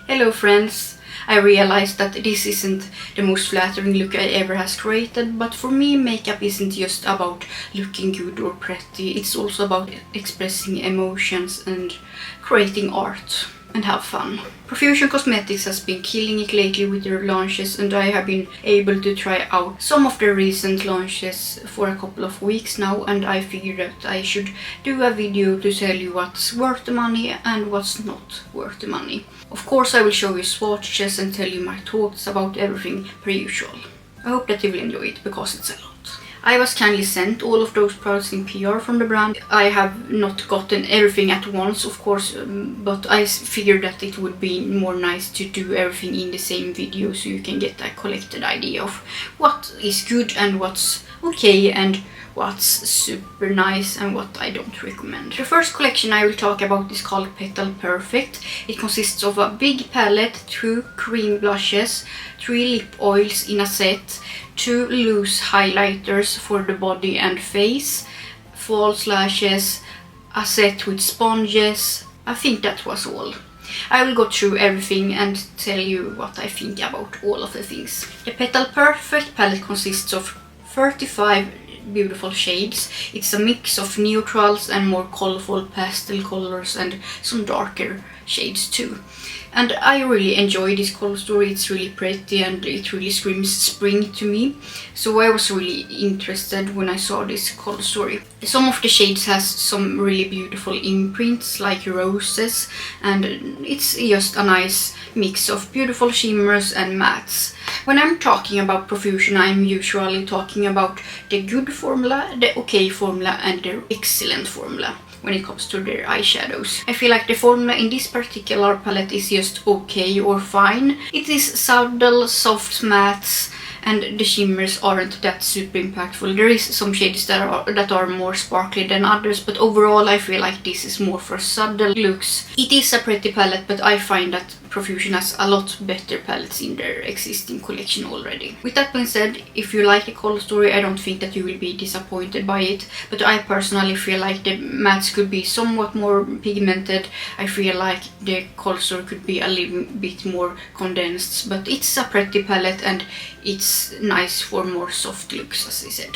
Hello friends! I realized that this isn't the most flattering look I ever has created, but for me makeup isn't just about looking good or pretty, it's also about expressing emotions and creating art and have fun. Profusion Cosmetics has been killing it lately with their launches, and I have been able to try out some of their recent launches for a couple of weeks now, and I figured that I should do a video to tell you what's worth the money and what's not worth the money. Of course I will show you swatches and tell you my thoughts about everything per usual. I hope that you will enjoy it because it's a lot. I was kindly sent all of those products in PR from the brand. I have not gotten everything at once, of course, but I figured that it would be more nice to do everything in the same video so you can get a collected idea of what is good and what's okay and what's super nice and what I don't recommend. The first collection I will talk about is called Petal Perfect. It consists of a big palette, 2 cream blushes, 3 lip oils in a set, 2 loose highlighters for the body and face, false lashes, a set with sponges. I think that was all. I will go through everything and tell you what I think about all of the things. The Petal Perfect palette consists of 35 beautiful shades. It's a mix of neutrals and more colorful pastel colors and some darker shades too. And I really enjoy this color story. It's really pretty and it really screams spring to me. So I was really interested when I saw this color story. Some of the shades has some really beautiful imprints like roses, and it's just a nice mix of beautiful shimmers and mattes. When I'm talking about Profusion, I'm usually talking about the good formula, the okay formula and the excellent formula when it comes to their eyeshadows. I feel like the formula in this particular palette is just okay or fine. It is subtle, soft mattes, and the shimmers aren't that super impactful. There is some shades that are more sparkly than others, but overall I feel like this is more for subtle looks. It is a pretty palette, but I find that Profusion has a lot better palettes in their existing collection already. With that being said, if you like the color story, I don't think that you will be disappointed by it, but I personally feel like the mattes could be somewhat more pigmented. I feel like the color story could be a little bit more condensed, but it's a pretty palette and it's nice for more soft looks, as I said.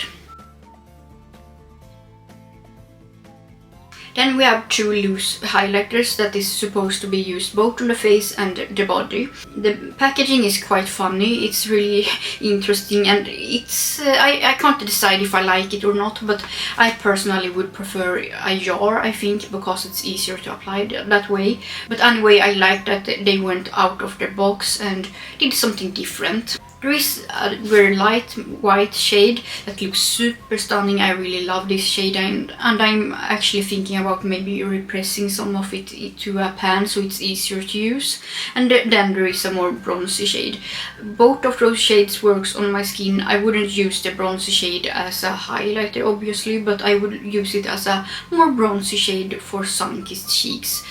Then we have 2 loose highlighters that is supposed to be used both on the face and the body. The packaging is quite funny, it's really interesting, and it's I can't decide if I like it or not, but I personally would prefer a jar, I think, because it's easier to apply that way. But anyway, I like that they went out of their box and did something different. There is a very light white shade that looks super stunning. I really love this shade, and I'm actually thinking about maybe repressing some of it to a pan so it's easier to use. And then there is a more bronzy shade. Both of those shades works on my skin. I wouldn't use the bronzy shade as a highlighter obviously, but I would use it as a more bronzy shade for sun-kissed cheeks.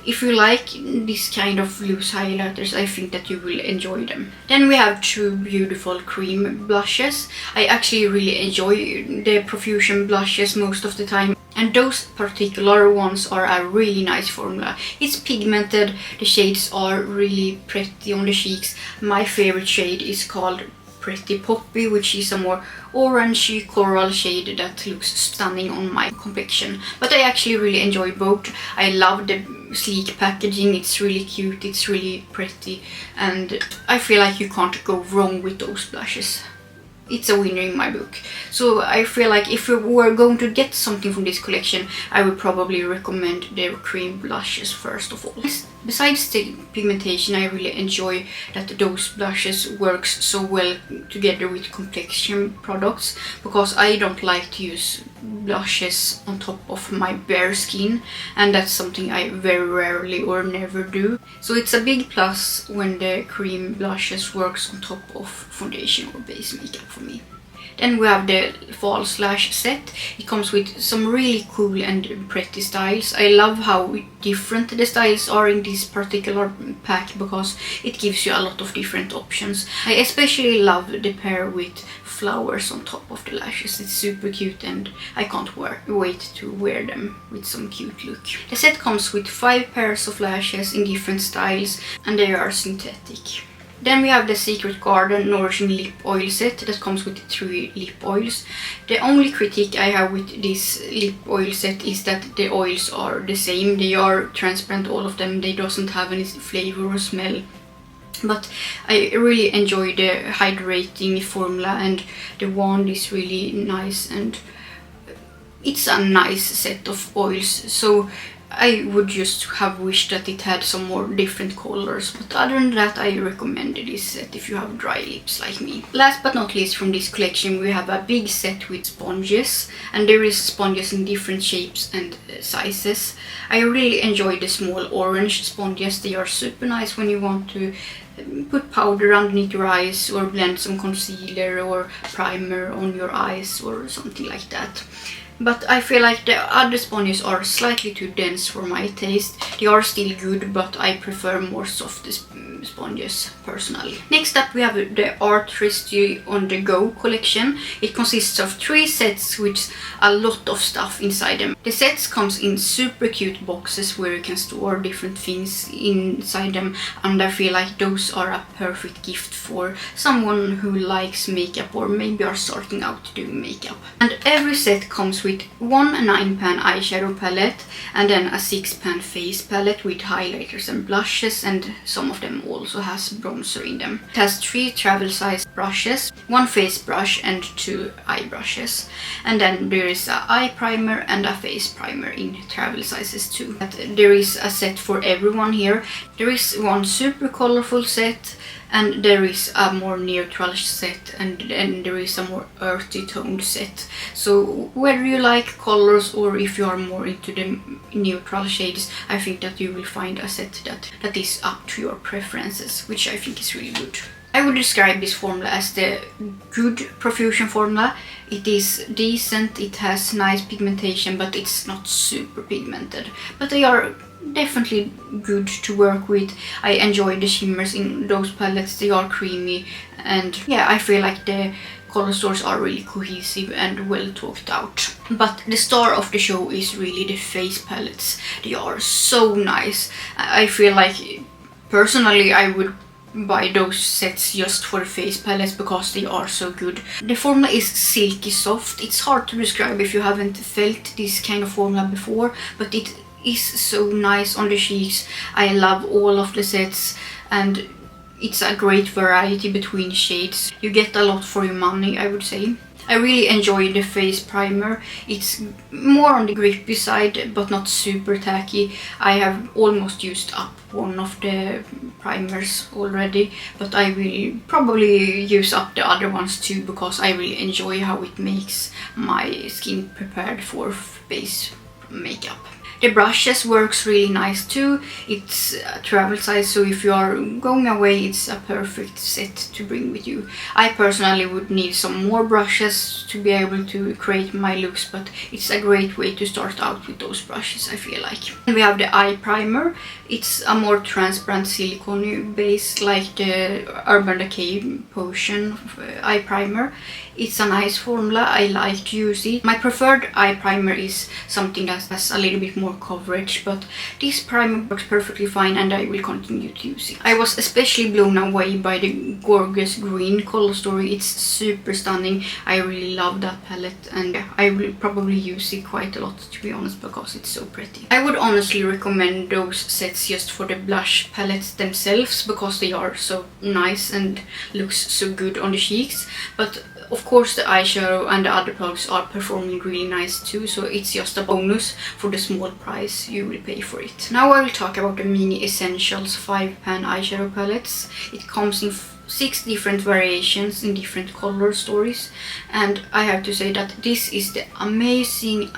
If you like this kind of loose highlighters, I think that you will enjoy them. Then we have 2 beautiful cream blushes. I actually really enjoy the Profusion blushes most of the time, and those particular ones are a really nice formula. It's pigmented, the shades are really pretty on the cheeks. My favorite shade is called Pretty Poppy, which is a more orangey coral shade that looks stunning on my complexion. But I actually really enjoy both. I love the sleek packaging, it's really cute, it's really pretty, and I feel like you can't go wrong with those blushes. It's a winner in my book. So I feel like if you were going to get something from this collection, I would probably recommend their cream blushes first of all. Besides the pigmentation, I really enjoy that those blushes works so well together with complexion products, because I don't like to use blushes on top of my bare skin, and that's something I very rarely or never do. So it's a big plus when the cream blushes works on top of foundation or base makeup for me. Then we have the false lash set. It comes with some really cool and pretty styles. I love how different the styles are in this particular pack because it gives you a lot of different options. I especially love the pair with flowers on top of the lashes. It's super cute and I can't wait to wear them with some cute look. The set comes with 5 pairs of lashes in different styles and they are synthetic. Then we have the Secret Garden Nourishing Lip Oil set that comes with 3 lip oils. The only critique I have with this lip oil set is that the oils are the same. They are transparent, all of them. They doesn't have any flavor or smell. But I really enjoy the hydrating formula and the wand is really nice and it's a nice set of oils. So I would just have wished that it had some more different colors, but other than that I recommend this set if you have dry lips like me. Last but not least from this collection we have a big set with sponges, and there is sponges in different shapes and sizes. I really enjoy the small orange sponges. They are super nice when you want to put powder underneath your eyes or blend some concealer or primer on your eyes or something like that. But I feel like the other sponges are slightly too dense for my taste. They are still good, but I prefer more soft sponges personally. Next up we have the Artistry On The Go collection. It consists of 3 sets with a lot of stuff inside them. The sets comes in super cute boxes where you can store different things inside them, and I feel like those are a perfect gift for someone who likes makeup or maybe are starting out to do makeup. And every set comes with 1 9-pan eyeshadow palette and then a 6-pan face palette with highlighters and blushes, and some of them also has bronzer in them. It has 3 travel size brushes, 1 face brush and 2 eye brushes, and then there is an eye primer and a face primer in travel sizes too. There is a set for everyone here. There is one super colorful set, and there is a more neutral set, and then there is a more earthy toned set. So whether you like colors or if you are more into the neutral shades, I think that you will find a set that is up to your preferences, which I think is really good. I would describe this formula as the good Profusion formula. It is decent, it has nice pigmentation, but it's not super pigmented. But they are definitely good to work with. I enjoy the shimmers in those palettes. They are creamy, and yeah, I feel like the color stores are really cohesive and well thought out. But the star of the show is really the face palettes. They are so nice. I feel like personally I would buy those sets just for the face palettes because they are so good. The formula is silky soft. It's hard to describe if you haven't felt this kind of formula before, but it is so nice on the cheeks. I love all of the sets and it's a great variety between shades. You get a lot for your money, I would say. I really enjoy the face primer. It's more on the grippy side but not super tacky. I have almost used up one of the primers already, but I will probably use up the other ones too because I really enjoy how it makes my skin prepared for face makeup. The brushes works really nice too. It's a travel size, so if you are going away, it's a perfect set to bring with you. I personally would need some more brushes to be able to create my looks, but it's a great way to start out with those brushes, I feel like. And we have the eye primer. It's a more transparent silicone base like the Urban Decay Potion eye primer. It's a nice formula, I like to use it. My preferred eye primer is something that has a little bit more coverage, but this primer works perfectly fine and I will continue to use it. I was especially blown away by the gorgeous green color story. It's super stunning. I really love that palette and I will probably use it quite a lot, to be honest, because it's so pretty. I would honestly recommend those sets just for the blush palettes themselves because they are so nice and looks so good on the cheeks, but of course the eyeshadow and the other products are performing really nice too, so it's just a bonus for the small price you will pay for it. Now I will talk about the Mini Essentials 5-pan eyeshadow palettes. It comes in 6 different variations in different color stories, and I have to say that this is the amazing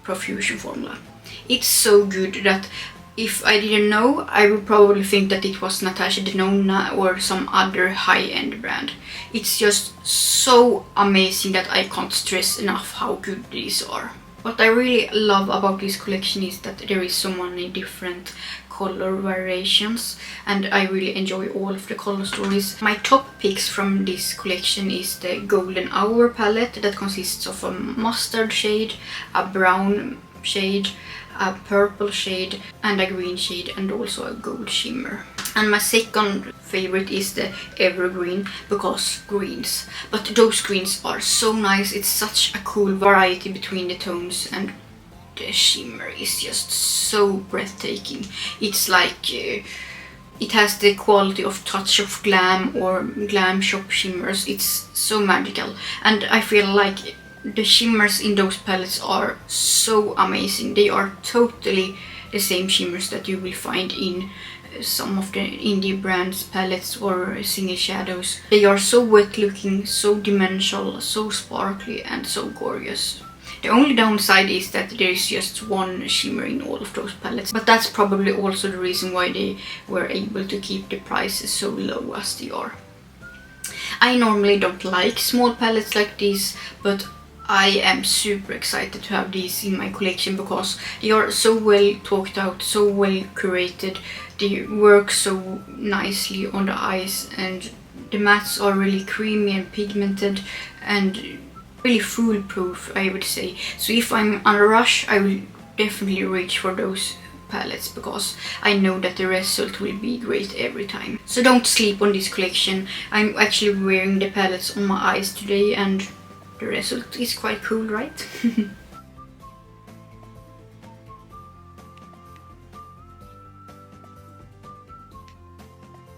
Profusion formula. It's so good that if I didn't know, I would probably think that it was Natasha Denona or some other high-end brand. It's just so amazing that I can't stress enough how good these are. What I really love about this collection is that there is so many different color variations, and I really enjoy all of the color stories. My top picks from this collection is the Golden Hour palette that consists of a mustard shade, a brown shade, a purple shade and a green shade, and also a gold shimmer. And my second favorite is the Evergreen, because greens. But those greens are so nice, it's such a cool variety between the tones, and the shimmer is just so breathtaking. It's like it has the quality of Touch of Glam or Glam Shop shimmers. It's so magical, and I feel like the shimmers in those palettes are so amazing. They are totally the same shimmers that you will find in some of the indie brands palettes or single shadows. They are so wet looking, so dimensional, so sparkly and so gorgeous. The only downside is that there is just one shimmer in all of those palettes, but that's probably also the reason why they were able to keep the prices so low as they are. I normally don't like small palettes like these, but I am super excited to have these in my collection because they are so well talked out, so well curated. They work so nicely on the eyes, and the mattes are really creamy and pigmented and really foolproof, I would say. So if I'm on a rush, I will definitely reach for those palettes because I know that the result will be great every time. So don't sleep on this collection. I'm actually wearing the palettes on my eyes today, and the result is quite cool, right?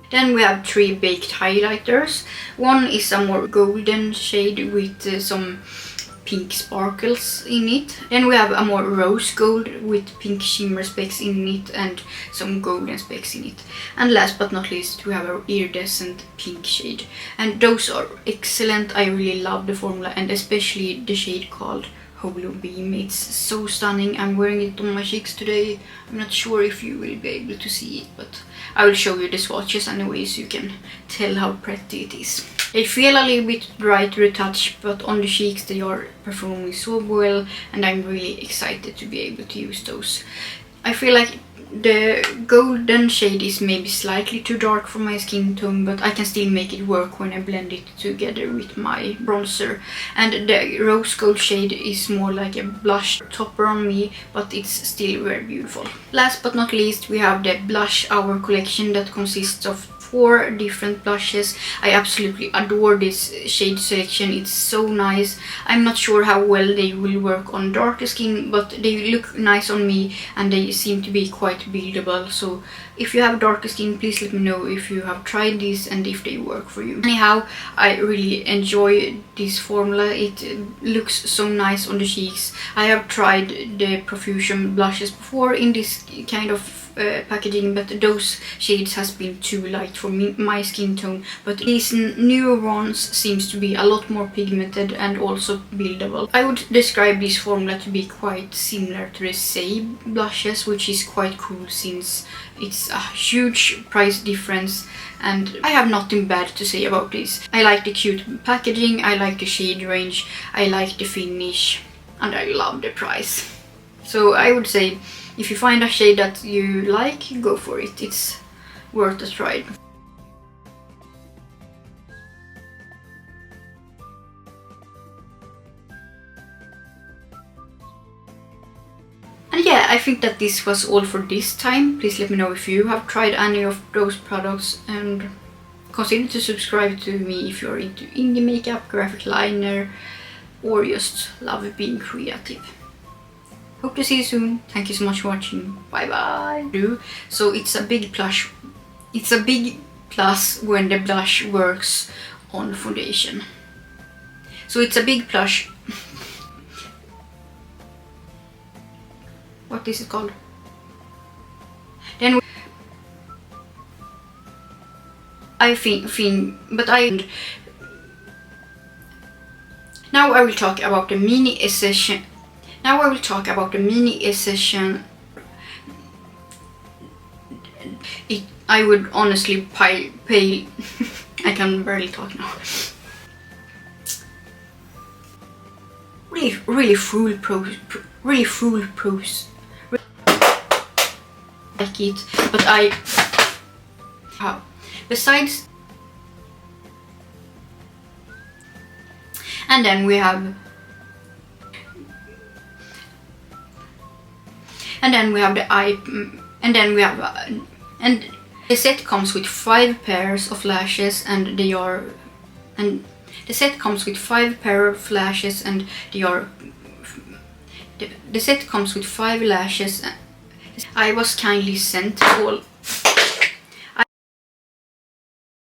Then we have three baked highlighters. One is a more golden shade with some pink sparkles in it. Then we have a more rose gold with pink shimmer specks in it and some golden specks in it. And last but not least, we have a iridescent pink shade. And those are excellent. I really love the formula, and especially the shade called Holobeam. It's so stunning. I'm wearing it on my cheeks today. I'm not sure if you will be able to see it, but I will show you the swatches anyway so you can tell how pretty it is. They feel a little bit dry to the touch, but on the cheeks they are performing so well, and I'm really excited to be able to use those. I feel like the golden shade is maybe slightly too dark for my skin tone, but I can still make it work when I blend it together with my bronzer. And the rose gold shade is more like a blush topper on me, but it's still very beautiful. Last but not least, we have the Blush Hour collection that consists of 4 different blushes. I absolutely adore this shade selection. It's so nice. I'm not sure how well they will work on darker skin, but they look nice on me and they seem to be quite buildable. So if you have darker skin, please let me know if you have tried these and if they work for you. Anyhow, I really enjoy this formula. It looks so nice on the cheeks. I have tried the Profusion blushes before in this kind of packaging, but those shades has been too light for me, my skin tone. But these newer ones seems to be a lot more pigmented and also buildable. I would describe this formula to be quite similar to the Say blushes, which is quite cool since it's a huge price difference, and I have nothing bad to say about this. I like the cute packaging, I like the shade range, I like the finish, and I love the price. So I would say if you find a shade that you like, go for it. It's worth a try. And yeah, I think that this was all for this time. Please let me know if you have tried any of those products, and consider to subscribe to me if you're into indie makeup, graphic liner, or just love being creative. Hope to see you soon. Thank you so much for watching. Bye bye. So it's a big plus. It's a big plus when the blush works on foundation. So it's a big plus. What is it called? Then I think, but I. Now I will talk about the mini session. Now I will talk about the mini session. I would honestly pay I can barely talk now. Really foolproof. Like it, but besides, and then we have and the set comes with 5 pairs of lashes, and the set comes with 5 pair of lashes, and the set comes with 5 lashes. I was kindly sent all